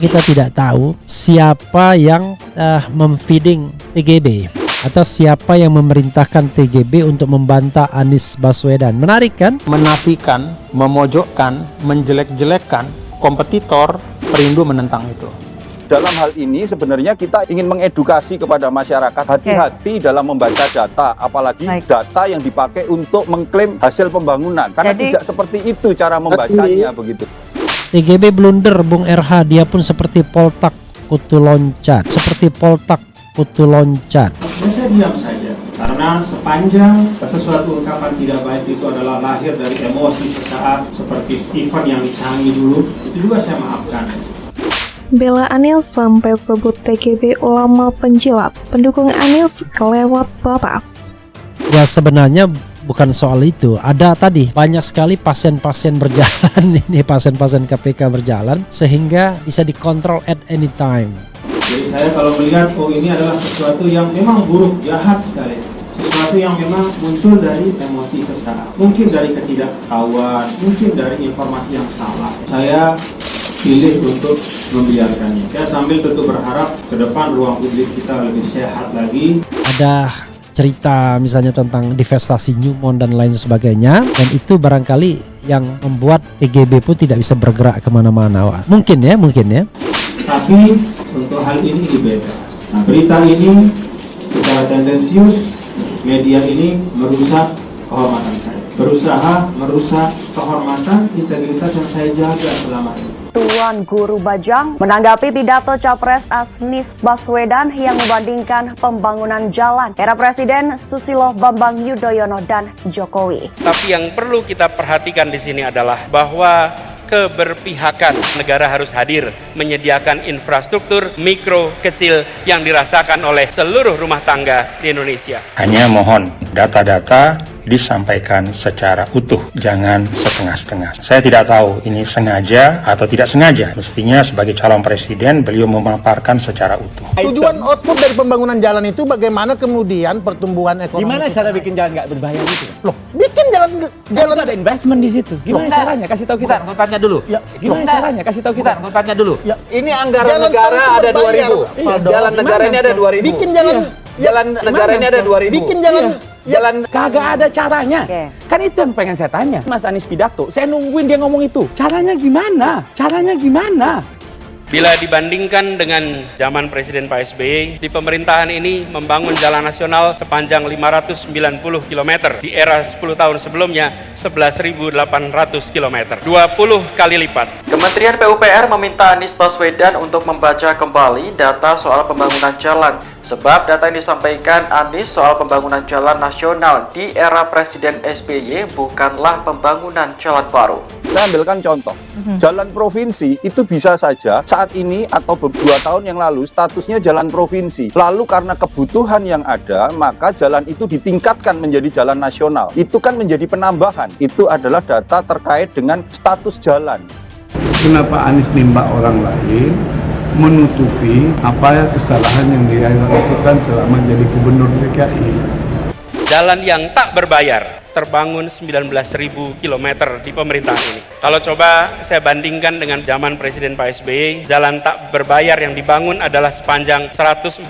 Kita tidak tahu siapa yang memfeeding TGB atau siapa yang memerintahkan TGB untuk membantah Anies Baswedan. Menarik kan? Menafikan, memojokkan, menjelek-jelekkan kompetitor, Perindo menentang itu. Dalam hal ini sebenarnya kita ingin mengedukasi kepada masyarakat hati-hati dalam membaca data, apalagi data yang dipakai untuk mengklaim hasil pembangunan. Karena tidak seperti itu cara membacanya begitu. TGB blunder Bung RH, dia pun seperti Poltak kutu loncat. Saya diam saja, karena sepanjang sesuatu ungkapan tidak baik itu adalah lahir dari emosi sesaat, seperti Stephen yang disangi dulu, itu juga saya maafkan. Bela Anies sampai sebut TGB ulama penjilat, pendukung Anies kelewat batas. Ya sebenarnya bukan soal itu. Ada tadi banyak sekali pasien-pasien berjalan ini, pasien-pasien KPK berjalan sehingga bisa dikontrol at any time. Jadi saya kalau melihat ini adalah sesuatu yang memang buruk, jahat sekali. Sesuatu yang memang muncul dari emosi sesaat. Mungkin dari ketidaktahuan, mungkin dari informasi yang salah. Saya pilih untuk membiarkannya. Saya sambil tentu berharap ke depan ruang publik kita lebih sehat lagi. Ada cerita misalnya tentang divestasi Newmont dan lain sebagainya, dan itu barangkali yang membuat TGB pun tidak bisa bergerak kemana-mana. Mungkin ya. Tapi untuk hal ini beda. Nah, berita ini secara tendensius, media ini merusak kehormatan saya. Berusaha merusak kehormatan, integritas yang saya jaga selama ini. Tuan Guru Bajang menanggapi pidato Capres Anies Baswedan yang membandingkan pembangunan jalan era Presiden Susilo Bambang Yudhoyono dan Jokowi. Tapi yang perlu kita perhatikan di sini adalah bahwa keberpihakan negara harus hadir menyediakan infrastruktur mikro kecil yang dirasakan oleh seluruh rumah tangga di Indonesia. Hanya mohon data-data disampaikan secara utuh, jangan setengah-setengah. Saya tidak tahu ini sengaja atau tidak sengaja. Mestinya sebagai calon presiden beliau memaparkan secara utuh. Tujuan output dari pembangunan jalan itu bagaimana kemudian pertumbuhan ekonomi. Gimana cara bikin jalan nggak berbahaya gitu? Loh, bikin jalan itu ada investment di situ. Gimana caranya? Kasih tahu kita. Mau tanya dulu. Ya, Gimana caranya? Kasih tahu kita. Mau tanya dulu. Ya. Ini anggaran Jalan negara tol itu ada berbayar, 2.000. Faldo. Jalan negara ini ada 2.000. Bikin jalan. Jalan negara ini ada 2.000. Bikin jalan. Jalan Kagak ada caranya. Kan itu yang pengen saya tanya. Mas Anies pidato, saya nungguin dia ngomong itu. Caranya gimana? Bila dibandingkan dengan zaman Presiden Pak SBY, di pemerintahan ini membangun jalan nasional sepanjang 590 km. Di era 10 tahun sebelumnya, 11.800 km. 20 kali lipat. Kementerian PUPR meminta Anies Baswedan untuk membaca kembali data soal pembangunan jalan. Sebab data yang disampaikan Anies soal pembangunan jalan nasional di era Presiden SBY bukanlah pembangunan jalan baru. Saya ambilkan contoh, jalan provinsi itu bisa saja saat ini atau 2 tahun yang lalu statusnya jalan provinsi. Lalu karena kebutuhan yang ada, maka jalan itu ditingkatkan menjadi jalan nasional. Itu kan menjadi penambahan. Itu adalah data terkait dengan status jalan. Kenapa Anies nimba orang lain, menutupi apa kesalahan yang dia lakukan selama jadi gubernur DKI? Jalan yang tak berbayar terbangun 19.000 km di pemerintahan ini. Kalau coba saya bandingkan dengan zaman Presiden Pak SBY, jalan tak berbayar yang dibangun adalah sepanjang 144.000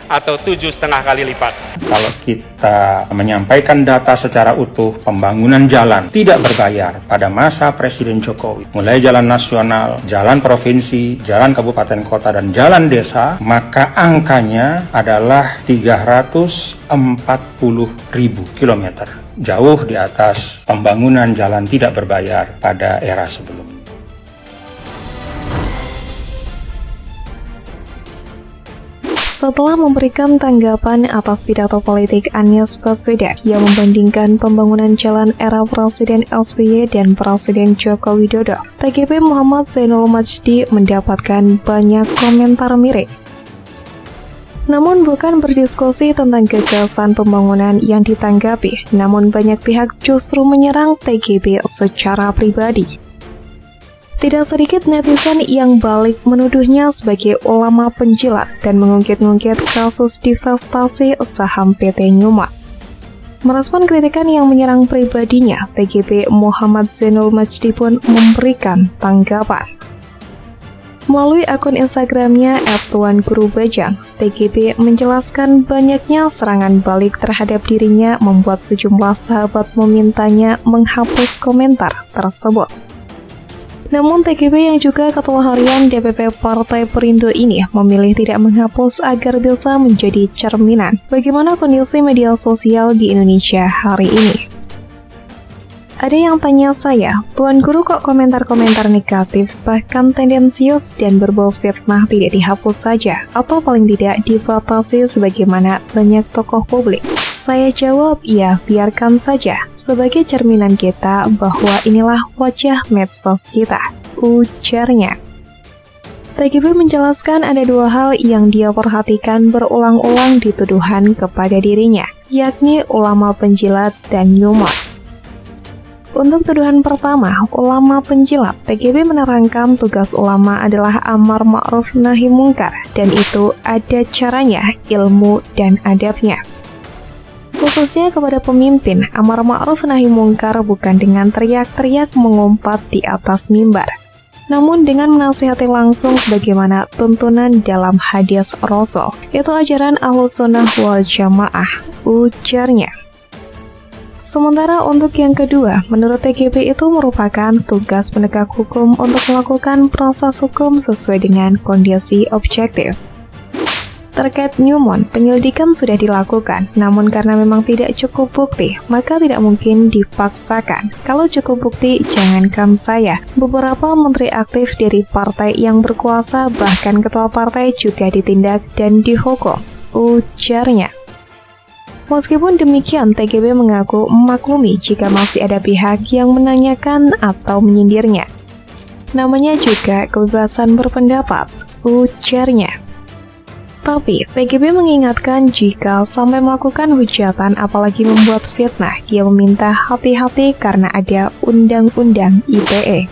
atau 7,5 kali lipat. Kalau kita menyampaikan data secara utuh, pembangunan jalan tidak berbayar pada masa Presiden Jokowi, mulai jalan nasional, jalan provinsi, jalan kabupaten kota, dan jalan desa, maka angkanya adalah 340.000 kilometer. Jauh di atas pembangunan jalan tidak berbayar pada era sebelumnya. Setelah memberikan tanggapan atas pidato politik Anies Baswedan yang membandingkan pembangunan jalan era Presiden SBY dan Presiden Joko Widodo, TGB Muhammad Zainul Majdi mendapatkan banyak komentar mirip. Namun bukan berdiskusi tentang gagasan pembangunan yang ditanggapi, namun banyak pihak justru menyerang TGB secara pribadi. Tidak sedikit netizen yang balik menuduhnya sebagai ulama penjilat dan mengungkit-ungkit kasus divestasi saham PT Newmont. Merespon kritikan yang menyerang pribadinya, TGB Muhammad Zainul Majdi pun memberikan tanggapan. Melalui akun Instagramnya @tuangurubajang, TGB menjelaskan banyaknya serangan balik terhadap dirinya membuat sejumlah sahabat memintanya menghapus komentar tersebut. Namun TGB yang juga ketua harian DPP Partai Perindo ini memilih tidak menghapus agar bisa menjadi cerminan bagaimana kondisi media sosial di Indonesia hari ini. Ada yang tanya saya, Tuan Guru kok komentar-komentar negatif bahkan tendensius dan berbau fitnah tidak dihapus saja atau paling tidak dibatasi sebagaimana banyak tokoh publik? Saya jawab, ya biarkan saja sebagai cerminan kita bahwa inilah wajah medsos kita, ujarnya. TGB menjelaskan ada dua hal yang dia perhatikan berulang-ulang di tuduhan kepada dirinya, yakni ulama penjilat dan nyumat. Untuk tuduhan pertama, ulama penjilat, TGB menerangkan tugas ulama adalah amar ma'ruf nahi mungkar, dan itu ada caranya, ilmu, dan adabnya. Khususnya kepada pemimpin, amar ma'ruf nahi mungkar bukan dengan teriak-teriak mengumpat di atas mimbar, namun dengan menasihati langsung sebagaimana tuntunan dalam hadis Rasul, yaitu ajaran Ahlussunnah wal Jamaah, ujarnya. Sementara untuk yang kedua, menurut TGB itu merupakan tugas penegak hukum untuk melakukan proses hukum sesuai dengan kondisi objektif. Terkait Newmont, penyelidikan sudah dilakukan, namun karena memang tidak cukup bukti, maka tidak mungkin dipaksakan. Kalau cukup bukti, jangankan saya, beberapa menteri aktif dari partai yang berkuasa, bahkan ketua partai juga ditindak dan dihukum, ujarnya. Meskipun demikian, TGB mengaku memaklumi jika masih ada pihak yang menanyakan atau menyindirnya. Namanya juga kebebasan berpendapat, ujarnya. Tapi, TGB mengingatkan jika sampai melakukan hujatan apalagi membuat fitnah, dia meminta hati-hati karena ada Undang-Undang ITE.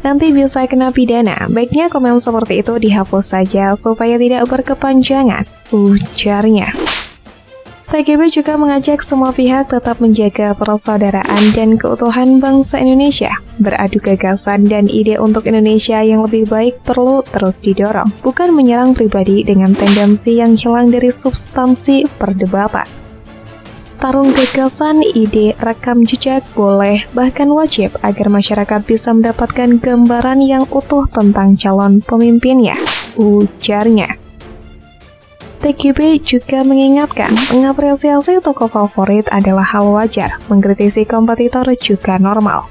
Nanti bisa kena pidana, baiknya komen seperti itu dihapus saja supaya tidak berkepanjangan, ujarnya. TGB juga mengajak semua pihak tetap menjaga persaudaraan dan keutuhan bangsa Indonesia. Beradu gagasan dan ide untuk Indonesia yang lebih baik perlu terus didorong, bukan menyerang pribadi dengan tendensi yang hilang dari substansi perdebatan. Tarung gagasan, ide, rekam jejak boleh, bahkan wajib agar masyarakat bisa mendapatkan gambaran yang utuh tentang calon pemimpinnya, ujarnya. TGB juga mengingatkan, mengapresiasi tokoh favorit adalah hal wajar, mengkritisi kompetitor juga normal.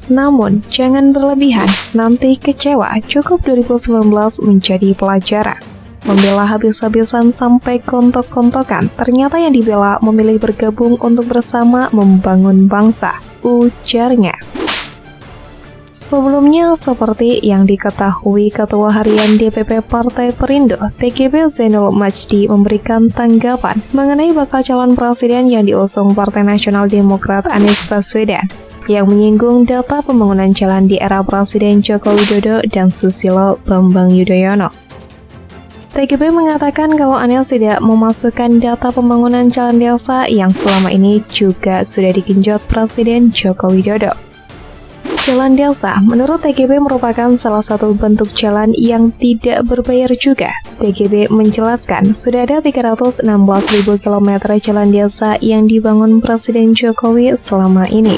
Namun, jangan berlebihan, nanti kecewa, cukup 2019 menjadi pelajaran. Membela habis-habisan sampai kontok-kontokan, ternyata yang dibela memilih bergabung untuk bersama membangun bangsa, ujarnya. Sebelumnya, seperti yang diketahui Ketua Harian DPP Partai Perindo, TGB Zainul Majdi memberikan tanggapan mengenai bakal calon presiden yang diusung Partai Nasional Demokrat Anies Baswedan, yang menyinggung data pembangunan jalan di era Presiden Joko Widodo dan Susilo Bambang Yudhoyono. TGB mengatakan kalau Anies tidak memasukkan data pembangunan jalan desa yang selama ini juga sudah digenjot Presiden Joko Widodo. Jalan desa menurut TGB merupakan salah satu bentuk jalan yang tidak berbayar juga. TGB menjelaskan sudah ada 316.000 km jalan desa yang dibangun Presiden Jokowi selama ini.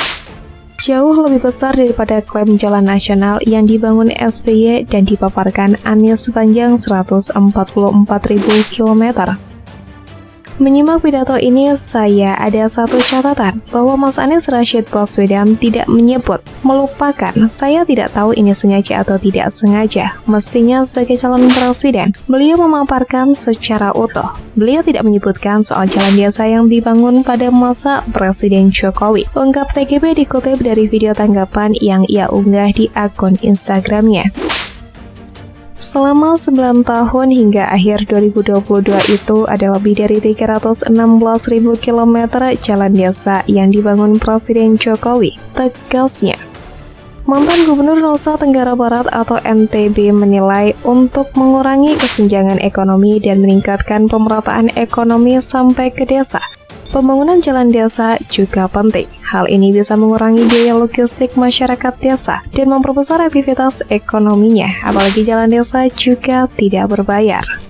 Jauh lebih besar daripada klaim jalan nasional yang dibangun SBY dan dipaparkan Anies sepanjang 144.000 km. Menyimak pidato ini, saya ada satu catatan bahwa Mas Anies Rashid Baswedan tidak menyebut, melupakan, saya tidak tahu ini sengaja atau tidak sengaja. Mestinya sebagai calon presiden, beliau memaparkan secara utuh. Beliau tidak menyebutkan soal jalan desa yang dibangun pada masa Presiden Jokowi. Ungkap TGB dikutip dari video tanggapan yang ia unggah di akun Instagramnya. Selama 9 tahun hingga akhir 2022 itu ada lebih dari 316.000 km jalan desa yang dibangun Presiden Jokowi, tegasnya. Mantan Gubernur Nusa Tenggara Barat atau NTB menilai untuk mengurangi kesenjangan ekonomi dan meningkatkan pemerataan ekonomi sampai ke desa, pembangunan jalan desa juga penting. Hal ini bisa mengurangi biaya logistik masyarakat desa dan memperbesar aktivitas ekonominya, apalagi jalan desa juga tidak berbayar.